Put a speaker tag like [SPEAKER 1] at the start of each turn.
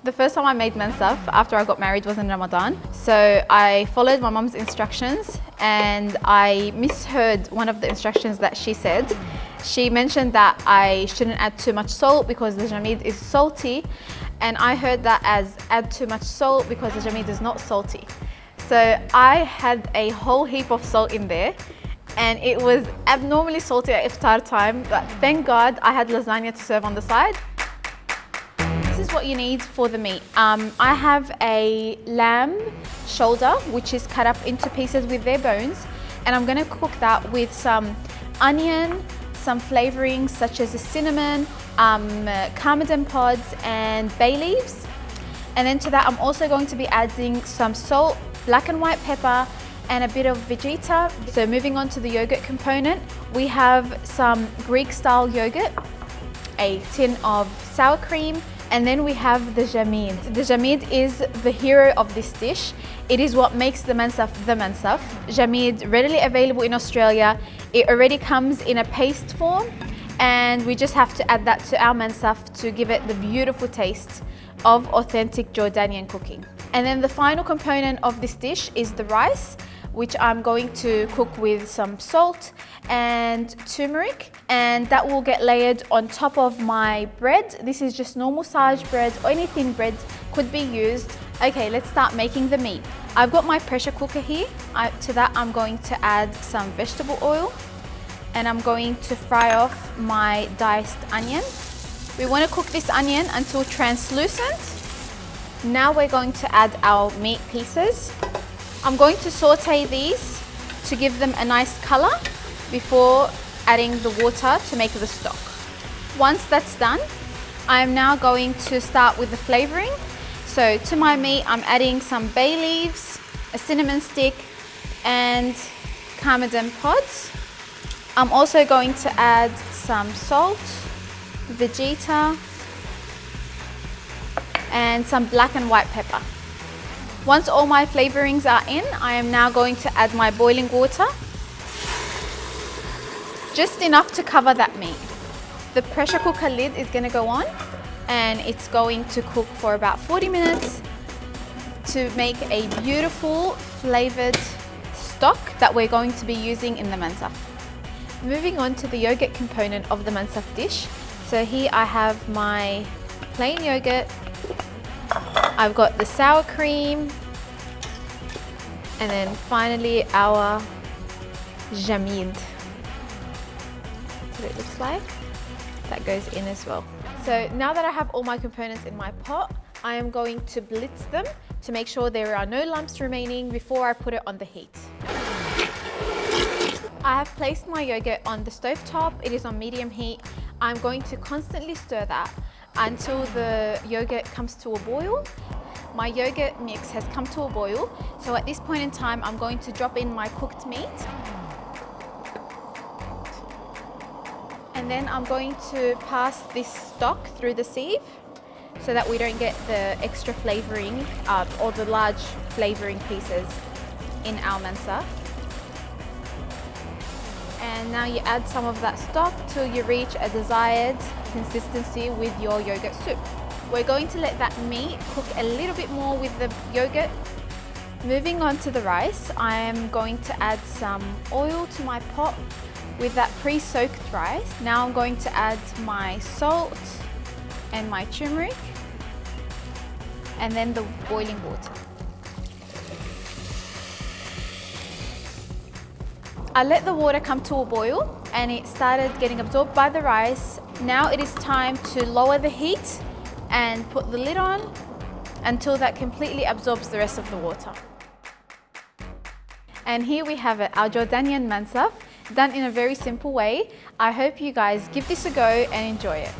[SPEAKER 1] The first time I made mansaf after I got married was in Ramadan. So I followed my mom's instructions and I misheard one of the instructions that she said. She mentioned that I shouldn't add too much salt because the jameed is salty, and I heard that as add too much salt because the jameed is not salty. So I had a whole heap of salt in there and it was abnormally salty at iftar time, but thank God I had lasagna to serve on the side. This is what you need for the meat. I have a lamb shoulder which is cut up into pieces with their bones, and I'm going to cook that with some onion, some flavorings such as the cinnamon, cardamom pods and bay leaves. And then to that I'm also going to be adding some salt, black and white pepper and a bit of Vegetta. So moving on to the yogurt component, we have some Greek style yogurt, a tin of sour cream, and then we have the jameed. The jameed is the hero of this dish. It is what makes the mansaf the mansaf. Jameed, readily available in Australia. It already comes in a paste form and we just have to add that to our mansaf to give it the beautiful taste of authentic Jordanian cooking. And then the final component of this dish is the rice, which I'm going to cook with some salt and turmeric, and that will get layered on top of my bread. This is just normal sized bread or any thin bread could be used. Okay, let's start making the meat. I've got my pressure cooker here. To that I'm going to add some vegetable oil and I'm going to fry off my diced onion. We want to cook this onion until translucent. Now we're going to add our meat pieces. I'm going to saute these to give them a nice color before adding the water to make the stock. Once that's done, I am now going to start with the flavoring. So to my meat, I'm adding some bay leaves, a cinnamon stick, and cardamom pods. I'm also going to add some salt, Vegetta, and some black and white pepper. Once all my flavorings are in, I am now going to add my boiling water. Just enough to cover that meat. The pressure cooker lid is going to go on and it's going to cook for about 40 minutes to make a beautiful flavored stock that we're going to be using in the mansaf. Moving on to the yogurt component of the mansaf dish. So here I have my plain yogurt. I've got the sour cream, and then finally our jameed. That's what it looks like. That goes in as well. So now that I have all my components in my pot, I am going to blitz them to make sure there are no lumps remaining before I put it on the heat. I have placed my yogurt on the stove top. It is on medium heat. I'm going to constantly stir that until the yogurt comes to a boil. My yogurt mix has come to a boil, so at this point in time I'm going to drop in my cooked meat, and then I'm going to pass this stock through the sieve so that we don't get the extra flavouring or the large flavouring pieces in our mansaf. And now you add some of that stock till you reach a desired consistency with your yogurt soup. We're going to let that meat cook a little bit more with the yogurt. Moving on to the rice, I am going to add some oil to my pot with that pre-soaked rice. Now I'm going to add my salt and my turmeric and then the boiling water. I let the water come to a boil and it started getting absorbed by the rice. Now it is time to lower the heat and put the lid on until that completely absorbs the rest of the water. And here we have it, our Jordanian mansaf, done in a very simple way. I hope you guys give this a go and enjoy it.